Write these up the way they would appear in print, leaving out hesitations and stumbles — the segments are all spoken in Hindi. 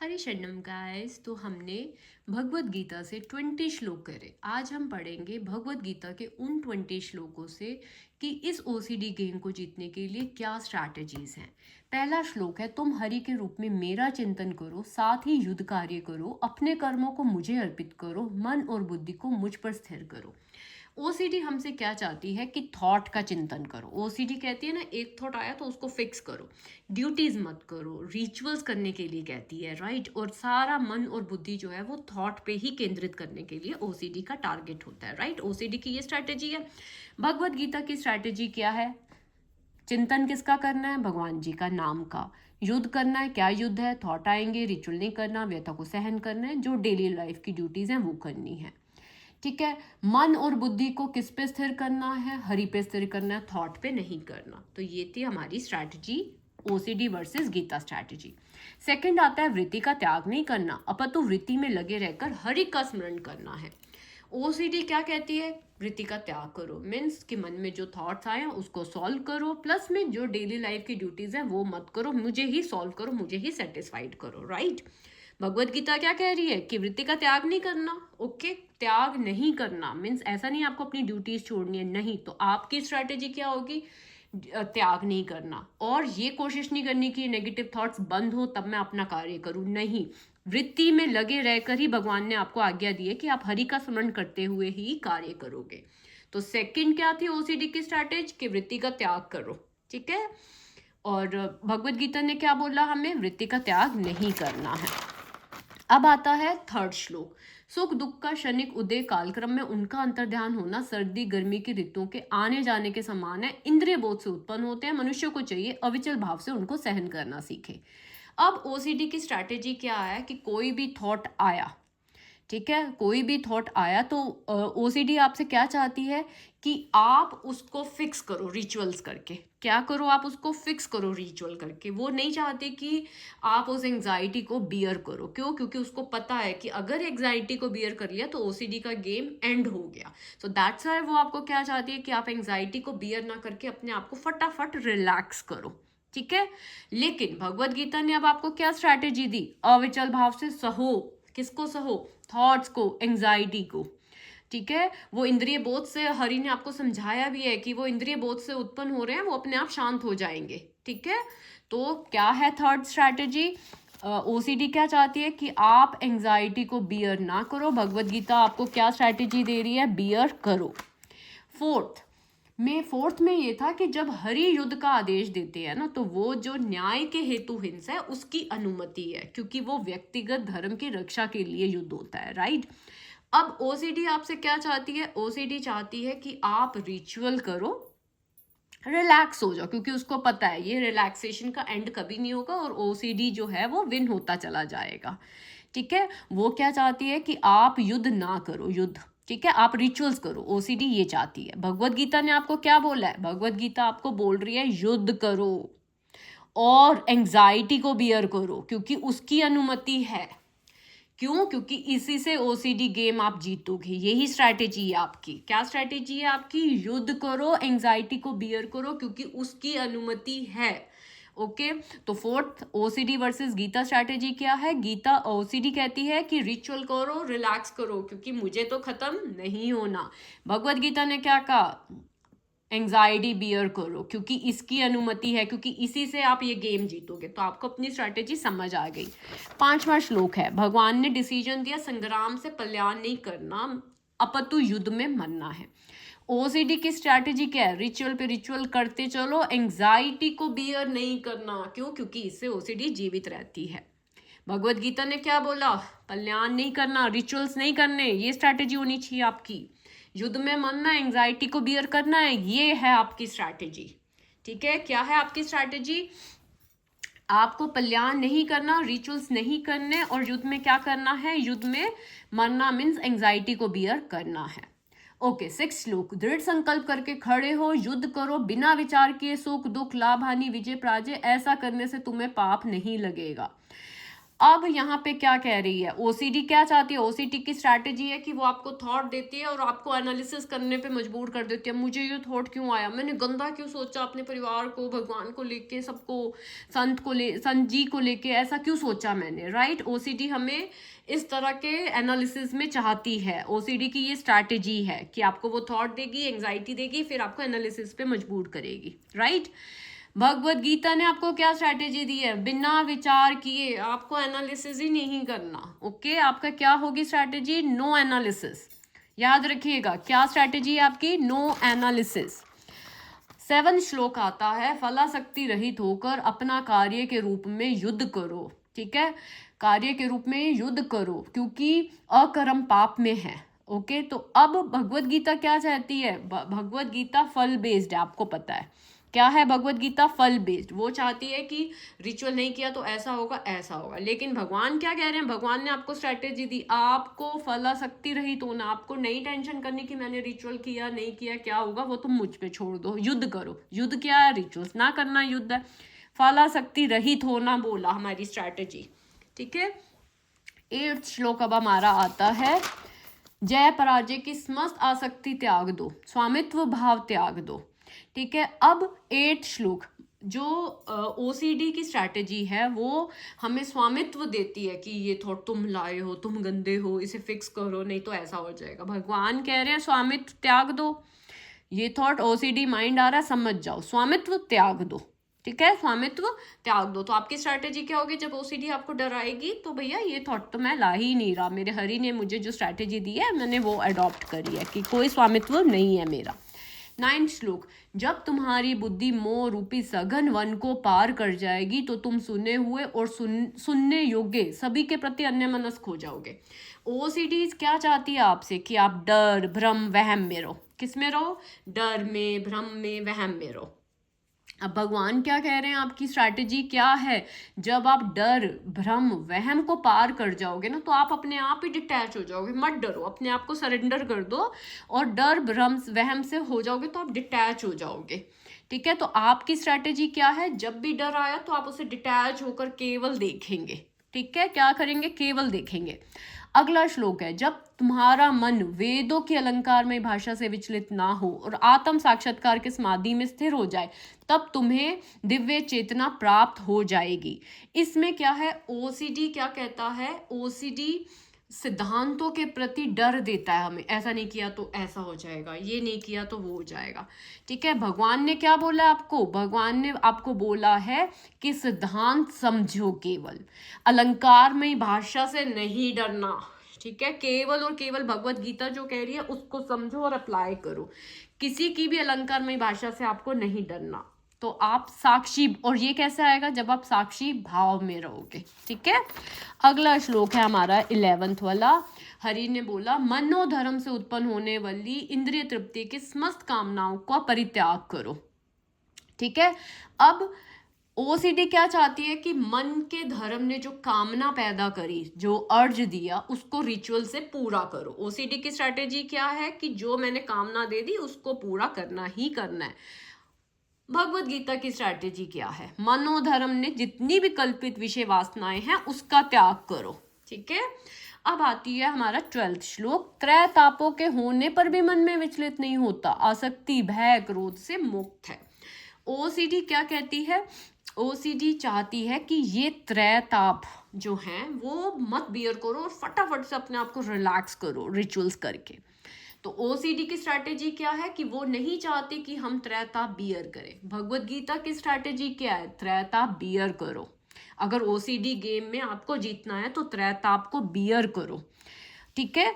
हरे शरणम गाइस। तो हमने भगवत गीता से 20 श्लोक करे। आज हम पढ़ेंगे भगवत गीता के उन 20 श्लोकों से कि इस ओसीडी गेम को जीतने के लिए क्या स्ट्रैटेजीज हैं। पहला श्लोक है, तुम हरि के रूप में मेरा चिंतन करो, साथ ही युद्ध कार्य करो, अपने कर्मों को मुझे अर्पित करो, मन और बुद्धि को मुझ पर स्थिर करो। ओसीडी हमसे क्या चाहती है कि थॉट का चिंतन करो। ओसीडी कहती है ना, एक थॉट आया तो उसको फिक्स करो, ड्यूटीज मत करो, रिचुअल्स करने के लिए कहती है, राइट। और सारा मन और बुद्धि जो है वो थॉट पे ही केंद्रित करने के लिए ओसीडी का टारगेट होता है, राइट। ओसीडी की ये स्ट्रैटेजी है। भगवत गीता की स्ट्रैटेजी क्या है? चिंतन किसका करना है? भगवान जी का नाम का। युद्ध करना है। क्या युद्ध है? थॉट आएंगे, रिचुअल नहीं करना, व्यथा को सहन करना है, जो डेली लाइफ की ड्यूटीज हैं वो करनी है, ठीक है। मन और बुद्धि को किस पे स्थिर करना है? हरि पे स्थिर करना है, थॉट पे नहीं करना। तो ये थी हमारी strategy, OCD versus Gita strategy. Second आता है वृत्ति का त्याग नहीं करना, अपितु वृत्ति में लगे रहकर हरि का स्मरण करना है। ओसीडी क्या कहती है? वृत्ति का त्याग करो, मीन्स कि मन में जो थॉट्स आए हैं उसको सॉल्व करो, प्लस में जो डेली लाइफ की ड्यूटीज हैं वो मत करो, मुझे ही सॉल्व करो, मुझे ही सेटिस्फाइड करो, राइट। भगवत गीता क्या कह रही है कि वृत्ति का त्याग नहीं करना। ओके, त्याग नहीं करना मीन्स ऐसा नहीं आपको अपनी ड्यूटीज छोड़नी है, नहीं। तो आपकी स्ट्रैटेजी क्या होगी? त्याग नहीं करना, और ये कोशिश नहीं करनी कि नेगेटिव थॉट्स बंद हो तब मैं अपना कार्य करूं, नहीं। वृत्ति में लगे रहकर ही भगवान ने आपको आज्ञा दी है कि आप हरि का स्मरण करते हुए ही कार्य करोगे। तो सेकंड क्या थी ओसीडी की स्ट्रैटेजी? कि वृत्ति का त्याग करो, ठीक है। और भगवत गीता ने क्या बोला? हमें वृत्ति का त्याग नहीं करना है। अब आता है थर्ड श्लोक। सुख दुख का क्षणिक उदय कालक्रम में उनका अंतर्ध्यान होना सर्दी गर्मी की ऋतुओं के आने जाने के समान है, इंद्रिय बोध से उत्पन्न होते हैं, मनुष्य को चाहिए अविचल भाव से उनको सहन करना सीखे। अब ओसीडी की स्ट्रैटेजी क्या है कि कोई भी थॉट आया, ठीक है, कोई भी थॉट आया तो ओसीडी आपसे क्या चाहती है कि आप उसको फिक्स करो रिचुअल्स करके। क्या करो? आप उसको फिक्स करो रिचुअल करके। वो नहीं चाहते कि आप उस एंजाइटी को बियर करो। क्यों? क्योंकि उसको पता है कि अगर एंजाइटी को बियर कर लिया तो ओसीडी का गेम एंड हो गया। सो दैट्स व्हाई वो आपको क्या चाहती है कि आप एंजाइटी को बियर ना करके अपने आप को फटाफट रिलैक्स करो, ठीक है। लेकिन भगवत गीता ने अब आपको क्या स्ट्रैटेजी दी? अविचल भाव से सहो। किसको सहो? थॉट्स को, एंजाइटी को, ठीक है। वो इंद्रिय बोध से, हरि ने आपको समझाया भी है कि वो इंद्रिय बोध से उत्पन्न हो रहे हैं, वो अपने आप शांत हो जाएंगे, ठीक है। तो क्या है थर्ड स्ट्रैटेजी? ओसीडी क्या चाहती है कि आप एंजाइटी को बियर ना करो। भगवत गीता आपको क्या स्ट्रैटेजी दे रही है? बियर करो। फोर्थ में ये था कि जब हरि युद्ध का आदेश देते हैं ना, तो वो जो न्याय के हेतु हिंसा है उसकी अनुमति है, क्योंकि वो व्यक्तिगत धर्म की रक्षा के लिए युद्ध होता है, राइट। अब ओसीडी आपसे क्या चाहती है? ओसीडी चाहती है कि आप रिचुअल करो, रिलैक्स हो जाओ, क्योंकि उसको पता है ये रिलैक्सेशन का एंड कभी नहीं होगा और ओसीडी जो है वो विन होता चला जाएगा, ठीक है। वो क्या चाहती है कि आप युद्ध ना करो, युद्ध, ठीक है, आप रिचुअल्स करो। ओसीडी ये चाहती है। भगवत गीता ने आपको क्या बोला है? भगवत गीता आपको बोल रही है युद्ध करो और एंजाइटी को बियर करो, क्योंकि उसकी अनुमति है। क्यों? क्योंकि इसी से ओसीडी गेम आप जीतोगे। यही स्ट्रैटेजी है आपकी। क्या स्ट्रैटेजी है आपकी? युद्ध करो, एंजाइटी को बियर करो, क्योंकि उसकी अनुमति है। ओके, तो fourth OCD versus Gita strategy क्या है? गीता ओसीडी कहती है कि रिचुअल करो, रिलैक्स करो, क्योंकि मुझे तो खत्म नहीं होना। भगवत गीता ने क्या कहा? एंजाइटी बियर करो, क्योंकि इसकी अनुमति है, क्योंकि इसी से आप ये गेम जीतोगे। तो आपको अपनी स्ट्रैटेजी समझ आ गई। पांचवा श्लोक है, भगवान ने डिसीजन दिया संग्राम से कल्याण नहीं करना, अपितु युद्ध में मरना है। ओसीडी की स्ट्रैटेजी क्या है? रिचुअल पे रिचुअल करते चलो, एंजाइटी को बियर नहीं करना। क्यों? क्योंकि इससे ओसीडी जीवित रहती है। भगवत गीता ने क्या बोला? कल्याण नहीं करना, रिचुअल्स नहीं करने, ये स्ट्रैटेजी होनी चाहिए आपकी। युद्ध में मरना, एंजाइटी को बियर करना है, ये है आपकी स्ट्रैटेजी, ठीक है। क्या है आपकी स्ट्रैटेजी? आपको कल्याण नहीं करना, रिचुअल्स नहीं करने, और युद्ध में क्या करना है? युद्ध में मरना मीन्स एंजाइटी को बियर करना है। ओके, 6 श्लोक। दृढ़ संकल्प करके खड़े हो, युद्ध करो बिना विचार किए, सुख दुख लाभ हानि विजय पराजय, ऐसा करने से तुम्हें पाप नहीं लगेगा। अब यहाँ पे क्या कह रही है, ओसीडी क्या चाहती है, ओसीडी की स्ट्रैटेजी है कि वो आपको थॉट देती है और आपको एनालिसिस करने पे मजबूर कर देती है। मुझे ये थॉट क्यों आया, मैंने गंदा क्यों सोचा अपने परिवार को, भगवान को लेके, सबको, संत जी को लेके ऐसा क्यों सोचा मैंने, राइट। ओसीडी हमें इस तरह के एनालिसिस में चाहती है। ओसीडी की ये स्ट्रैटेजी है कि आपको वो थॉट देगी, एंग्जाइटी देगी, फिर आपको एनालिसिस पे मजबूर करेगी, राइट। भगवत गीता ने आपको क्या स्ट्रैटेजी दी है, बिना विचार किए आपको एनालिसिस ही नहीं करना, ओके। आपका क्या होगी स्ट्रैटेजी, नो एनालिसिस। याद रखिएगा क्या स्ट्रैटेजी है आपकी, नो एनालिसिस। 7 श्लोक आता है, फलाशक्ति रहित होकर अपना कार्य के रूप में युद्ध करो, ठीक है। कार्य के रूप में युद्ध करो क्योंकि अकर्म पाप में है, ओके। तो अब भगवत गीता क्या चाहती है, भगवत गीता फल बेस्ड है, आपको पता है क्या है भगवत गीता, फल बेस्ड। वो चाहती है कि रिचुअल नहीं किया तो ऐसा होगा, ऐसा होगा। लेकिन भगवान क्या कह रहे हैं, भगवान ने आपको स्ट्रैटेजी दी, आपको फलाशक्ति रहित होना, आपको नहीं टेंशन करनी कि मैंने रिचुअल किया नहीं किया क्या होगा, वो तुम मुझ पे छोड़ दो, युद्ध करो। युद्ध क्या है, रिचुअल्स ना करना युद्ध है। फलाशक्ति रहित होना बोला हमारी स्ट्रैटेजी, ठीक है। 8 श्लोक अब हमारा आता है, जय पराजय की समस्त आसक्ति त्याग दो, स्वामित्व भाव त्याग दो, ठीक है। अब 8 श्लोक जो ओसीडी की स्ट्रैटेजी है वो हमें स्वामित्व देती है कि ये थॉट तुम लाए हो, तुम गंदे हो, इसे फिक्स करो नहीं तो ऐसा हो जाएगा। भगवान कह रहे हैं स्वामित्व त्याग दो, ये थॉट ओसीडी माइंड आ रहा है, समझ जाओ, स्वामित्व त्याग दो, ठीक है। स्वामित्व त्याग दो। तो आपकी स्ट्रैटेजी क्या होगी, जब ओसीडी आपको डराएगी तो भैया ये थॉट तो मैं ला ही नहीं रहा, मेरे हरि ने मुझे जो स्ट्रैटेजी दी है मैंने वो अडॉप्ट करी है कि कोई स्वामित्व नहीं है मेरा। 9 श्लोक, जब तुम्हारी बुद्धि मोह रूपी सघन वन को पार कर जाएगी तो तुम सुने हुए और सुनने योग्य सभी के प्रति अन्यमनस्क हो जाओगे। ओसीडी क्या चाहती है आपसे कि आप डर भ्रम वहम में रहो, किस में रहो, डर में, भ्रम में, वहम में रहो। अब भगवान क्या कह रहे हैं, आपकी स्ट्रैटेजी क्या है, जब आप डर भ्रम वहम को पार कर जाओगे ना तो आप अपने आप ही डिटैच हो जाओगे। मत डरो, अपने आप को सरेंडर कर दो और डर भ्रम वहम से हो जाओगे तो आप डिटैच हो जाओगे, ठीक है। तो आपकी स्ट्रैटेजी क्या है, जब भी डर आया तो आप उसे डिटैच होकर केवल देखेंगे, ठीक है। क्या करेंगे, केवल देखेंगे। अगला श्लोक है, जब तुम्हारा मन वेदों की अलंकारमय भाषा से विचलित ना हो और आत्म साक्षात्कार के समाधि में स्थिर हो जाए तब तुम्हें दिव्य चेतना प्राप्त हो जाएगी। इसमें क्या है, ओसीडी क्या कहता है, ओसीडी सिद्धांतों के प्रति डर देता है हमें, ऐसा नहीं किया तो ऐसा हो जाएगा, ये नहीं किया तो वो हो जाएगा, ठीक है। भगवान ने क्या बोला आपको, भगवान ने आपको बोला है कि सिद्धांत समझो, केवल अलंकारमय भाषा से नहीं डरना, ठीक है। केवल और केवल भगवत गीता जो कह रही है उसको समझो और अप्लाई करो, किसी की भी अलंकारमय भाषा से आपको नहीं डरना। तो आप साक्षी, और ये कैसे आएगा, जब आप साक्षी भाव में रहोगे, ठीक है। अगला श्लोक है हमारा 11th वाला, हरि ने बोला, मनोधर्म से उत्पन्न होने वाली इंद्रिय तृप्ति की समस्त कामनाओं का परित्याग करो, ठीक है। अब ओसीडी क्या चाहती है कि मन के धर्म ने जो कामना पैदा करी, जो अर्ज दिया, उसको रिचुअल से पूरा करो। ओसीडी की स्ट्रैटेजी क्या है कि जो मैंने कामना दे दी उसको पूरा करना ही करना है। भगवत गीता की स्ट्रैटेजी क्या है, मनोधर्म ने जितनी भी कल्पित विषय वासनाएं हैं उसका त्याग करो, ठीक है। अब आती है हमारा 12th श्लोक, त्रय तापों के होने पर भी मन में विचलित नहीं होता, आसक्ति भय क्रोध से मुक्त है। ओसीडी क्या कहती है, ओसीडी चाहती है कि ये त्रय ताप जो हैं वो मत बियर करो और फटाफट से अपने आप को रिलैक्स करो रिचुअल्स करके। तो ओसीडी की स्ट्रैटेजी क्या है कि वो नहीं चाहती कि हम त्रैताप बियर करें। भगवत गीता की स्ट्रैटेजी क्या है, त्रैताप बियर करो। अगर ओसीडी गेम में आपको जीतना है तो त्रैताप को बियर करो, ठीक है।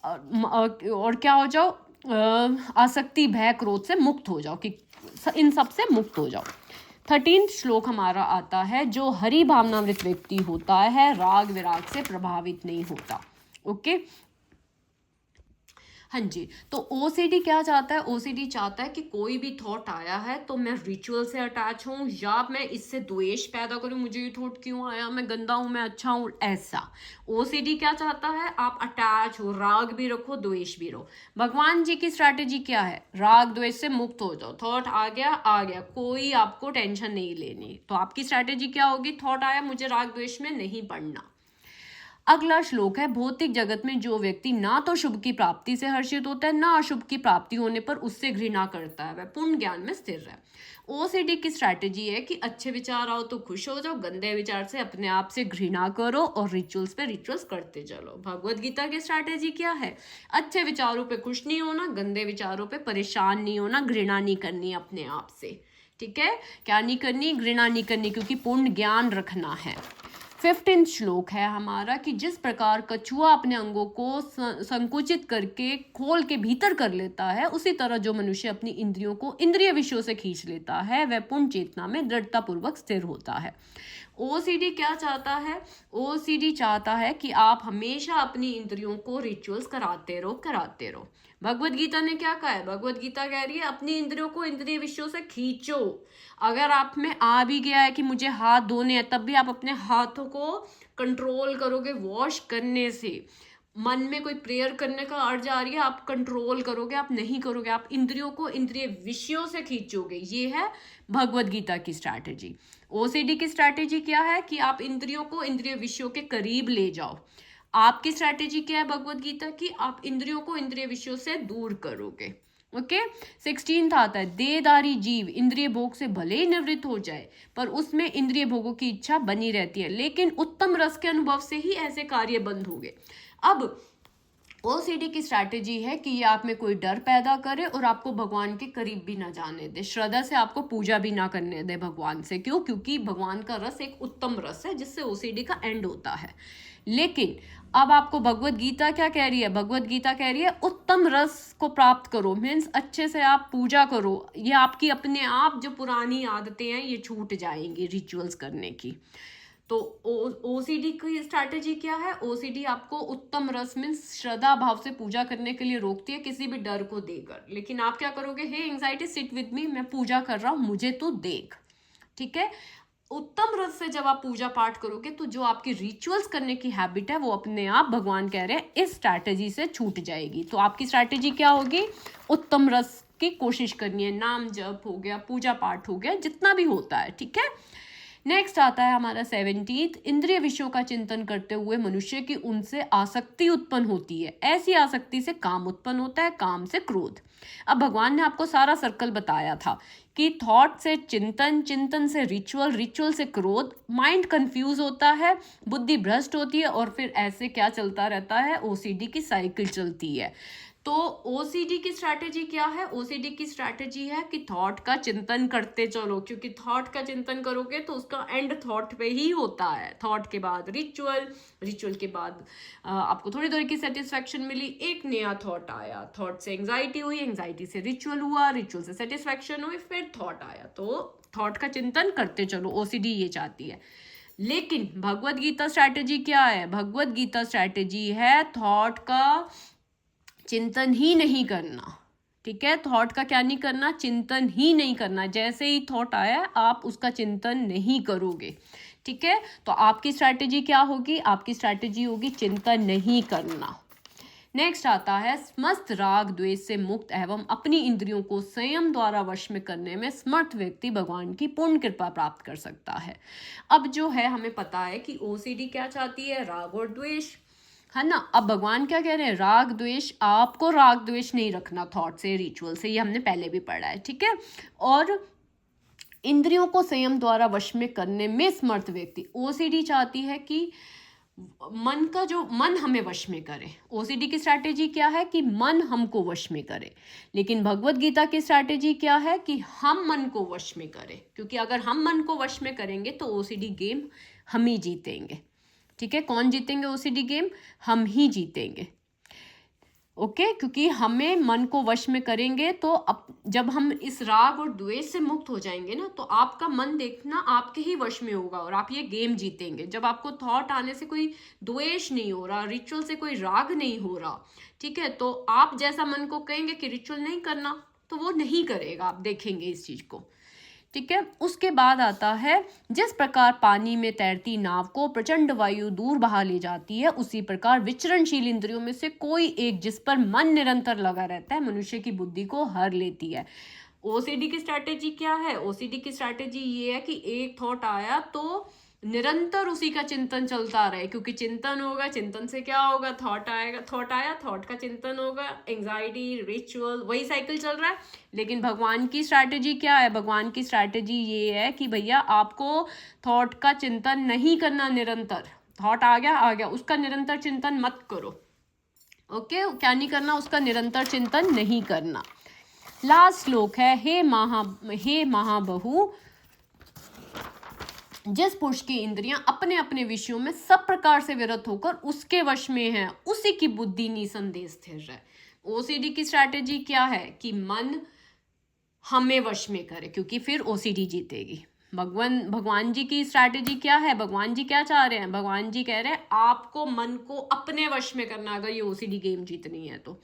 और क्या हो जाओ, आसक्ति भय क्रोध से मुक्त हो जाओ, कि इन सब से मुक्त हो जाओ। 13th श्लोक हमारा आता है, जो हरि भावनामृत व्यक्ति होता है राग विराग से प्रभावित नहीं होता, ओके। हाँ जी, तो ओसीडी क्या चाहता है? ओसीडी चाहता है कि कोई भी थॉट आया है तो मैं रिचुअल से अटैच हूँ या मैं इससे द्वेष पैदा करूँ, मुझे ये थॉट क्यों आया, मैं गंदा हूँ, मैं अच्छा हूँ, ऐसा। ओसीडी क्या चाहता है? आप अटैच हो, राग भी रखो, द्वेष भी रहो। भगवान जी की स्ट्रैटेजी क्या है? राग द्वेष से मुक्त हो जाओ, थॉट आ गया, कोई आपको टेंशन नहीं लेनी। तो आपकी स्ट्रैटेजी क्या होगी? थॉट आया, मुझे राग द्वेष में नहीं पड़ना। अगला श्लोक है, भौतिक जगत में जो व्यक्ति ना तो शुभ की प्राप्ति से हर्षित होता है, ना अशुभ की प्राप्ति होने पर उससे घृणा करता है, वह पूर्ण ज्ञान में स्थिर है। ओसीडी की स्ट्रैटेजी है कि अच्छे विचार आओ तो खुश हो जाओ, गंदे विचार से अपने आप से घृणा करो और रिचुअल्स पे रिचुअल्स करते चलो। भगवत गीता की स्ट्रैटेजी क्या है? अच्छे विचारों पे खुश नहीं होना, गंदे विचारों पे परेशान नहीं होना, घृणा नहीं करनी अपने आप से। ठीक है, क्या नहीं करनी? घृणा नहीं करनी, क्योंकि पूर्ण ज्ञान रखना है। 15 श्लोक है हमारा कि जिस प्रकार कछुआ अपने अंगों को संकुचित करके खोल के भीतर कर लेता है, उसी तरह जो मनुष्य अपनी इंद्रियों को इंद्रिय विषयों से खींच लेता है, वह पूर्ण चेतना में दृढ़ता पूर्वक स्थिर होता है। ओसीडी क्या चाहता है? ओसीडी चाहता है कि आप हमेशा अपनी इंद्रियों को रिचुअल्स कराते रहो। भगवत गीता ने क्या कहा है? भगवत गीता कह रही है अपनी इंद्रियों को इंद्रिय विषयों से खींचो। अगर आप में आ भी गया है कि मुझे हाथ धोने हैं, तब भी आप अपने हाथों को कंट्रोल करोगे वॉश करने से। मन में कोई प्रेयर करने का अर्ज आ रही है, आप कंट्रोल करोगे, आप नहीं करोगे, आप इंद्रियों को इंद्रिय विषयों से खींचोगे। ये है भगवत गीता की स्ट्रैटेजी। ओसीडी की स्ट्रैटेजी क्या है? कि आप इंद्रियों को इंद्रिय विषयों के करीब ले जाओ। आपकी स्ट्रैटेजी क्या है भगवत गीता की? आप इंद्रियों को इंद्रिय विषयों से दूर करोगे। ओके। 16 आता है, देहधारी जीव इंद्रिय भोग से भले ही निवृत्त हो जाए, पर उसमें इंद्रिय भोगों की इच्छा बनी रहती है, लेकिन उत्तम रस के अनुभव से ही ऐसे कार्य बंद होंगे। अब ओसीडी की स्ट्रैटेजी है कि ये आप में कोई डर पैदा करे और आपको भगवान के करीब भी ना जाने दे, श्रद्धा से आपको पूजा भी ना करने दे भगवान से। क्यों? क्योंकि भगवान का रस एक उत्तम रस है जिससे ओसीडी का एंड होता है। लेकिन अब आपको भगवत गीता क्या कह रही है? भगवत गीता कह रही है उत्तम रस को प्राप्त करो, मीन्स अच्छे से आप पूजा करो। ये आपकी अपने आप जो पुरानी आदतें हैं ये छूट जाएंगी रिचुअल्स करने की। तो ओसीडी की स्ट्रैटेजी क्या है? ओसीडी आपको उत्तम रस में श्रद्धा भाव से पूजा करने के लिए रोकती है, किसी भी डर को देकर। लेकिन आप क्या करोगे? हे एंजाइटी, सिट विद मी, मैं पूजा कर रहा हूँ, मुझे तो देख। ठीक है, उत्तम रस से जब आप पूजा पाठ करोगे तो जो आपकी रिचुअल्स करने की हैबिट है वो अपने आप, भगवान कह रहे हैं, इस स्ट्रैटेजी से छूट जाएगी। तो आपकी स्ट्रैटेजी क्या होगी? उत्तम रस की कोशिश करनी है। नाम जप हो गया, पूजा पाठ हो गया, जितना भी होता है। ठीक है, नेक्स्ट आता है हमारा 17। इंद्रिय विषयों का चिंतन करते हुए मनुष्य की उनसे आसक्ति उत्पन्न होती है। ऐसी आसक्ति से काम उत्पन्न होता है, काम से क्रोध। अब भगवान ने आपको सारा सर्कल बताया था कि थॉट से चिंतन, चिंतन से रिचुअल, रिचुअल से क्रोध, माइंड कंफ्यूज होता है, बुद्धि भ्रष्ट होती है, और फिर ऐसे क्या चलता रहता है? ओसीडी की साइकिल चलती है। तो ओसीडी की स्ट्रैटेजी क्या है? ओसीडी की स्ट्रैटेजी है कि थॉट का चिंतन करते चलो, क्योंकि थॉट का चिंतन करोगे तो उसका एंड थॉट पे ही होता है। थॉट के बाद रिचुअल, रिचुअल के बाद आपको थोड़ी देर की सेटिस्फैक्शन मिली, एक नया थॉट आया, थॉट से एंजाइटी हुई, एंजाइटी से रिचुअल हुआ, रिचुअल से सेटिस्फैक्शन हुई, फिर थॉट आया। तो थॉट का चिंतन करते चलो, ओसीडी ये चाहती है। लेकिन भगवत गीता स्ट्रैटेजी क्या है? भगवत गीता स्ट्रैटेजी है थॉट का चिंतन ही नहीं करना। ठीक है, थॉट का क्या नहीं करना? चिंतन ही नहीं करना। जैसे ही थॉट आया आप उसका चिंतन नहीं करोगे। ठीक है, तो आपकी स्ट्रैटेजी क्या होगी? आपकी स्ट्रैटेजी होगी चिंतन नहीं करना। नेक्स्ट आता है, समस्त राग द्वेष से मुक्त एवं अपनी इंद्रियों को संयम द्वारा वश में करने में समर्थ व्यक्ति भगवान की पूर्ण कृपा प्राप्त कर सकता है। अब जो है हमें पता है कि ओसीडी क्या चाहती है? राग और द्वेष, है ना। अब भगवान क्या कह रहे हैं? राग द्वेष, आपको राग द्वेष नहीं रखना थॉट से, रिचुअल से, ये हमने पहले भी पढ़ा है। ठीक है, और इंद्रियों को संयम द्वारा वश में करने में समर्थ व्यक्ति। ओसीडी चाहती है कि मन का जो मन हमें वश में करे। ओसीडी की स्ट्रैटेजी क्या है? कि मन हमको वश में करे। लेकिन भगवत गीता की स्ट्रैटेजी क्या है? कि हम मन को वश में करें, क्योंकि अगर हम मन को वश में करेंगे तो ओसीडी गेम हम ही जीतेंगे। ठीक है, कौन जीतेंगे ओसीडी गेम? हम ही जीतेंगे। ओके, क्योंकि हमें मन को वश में करेंगे तो जब हम इस राग और द्वेष से मुक्त हो जाएंगे ना, तो आपका मन देखना आपके ही वश में होगा और आप ये गेम जीतेंगे। जब आपको थॉट आने से कोई द्वेष नहीं हो रहा, रिचुअल से कोई राग नहीं हो रहा, ठीक है, तो आप जैसा मन को कहेंगे कि रिचुअल नहीं करना, तो वो नहीं करेगा, आप देखेंगे इस चीज को। ठीक है, उसके बाद आता है, जिस प्रकार पानी में तैरती नाव को प्रचंड वायु दूर बहा ले जाती है, उसी प्रकार विचरणशील इंद्रियों में से कोई एक जिस पर मन निरंतर लगा रहता है, मनुष्य की बुद्धि को हर लेती है। ओसीडी की स्ट्रैटेजी क्या है? ओसीडी की स्ट्रैटेजी ये है कि एक थॉट आया तो निरंतर उसी का चिंतन चलता रहे, क्योंकि चिंतन होगा, चिंतन से क्या होगा, थॉट आएगा, थॉट आया, थॉट का चिंतन होगा, एंजाइटी, रिचुअल, वही साइकिल चल रहा है। लेकिन भगवान की स्ट्रैटेजी क्या है? भगवान की स्ट्रैटेजी ये है कि भैया आपको थॉट का चिंतन नहीं करना, निरंतर थॉट आ गया, उसका निरंतर चिंतन मत करो। ओके, क्या नहीं करना? उसका निरंतर चिंतन नहीं करना। लास्ट श्लोक है, हे महाबहु, जिस पुरुष की इंद्रियां अपने अपने विषयों में सब प्रकार से विरत होकर उसके वश में है, उसी की बुद्धि निसंदेह स्थिर है। ओसीडी की स्ट्रैटेजी क्या है? कि मन हमें वश में करे, क्योंकि फिर ओसीडी जीतेगी। भगवान जी की स्ट्रैटेजी क्या है? भगवान जी क्या चाह रहे हैं? भगवान जी कह रहे हैं आपको मन को अपने वश में करना, अगर ये ओसीडी गेम जीतनी है तो।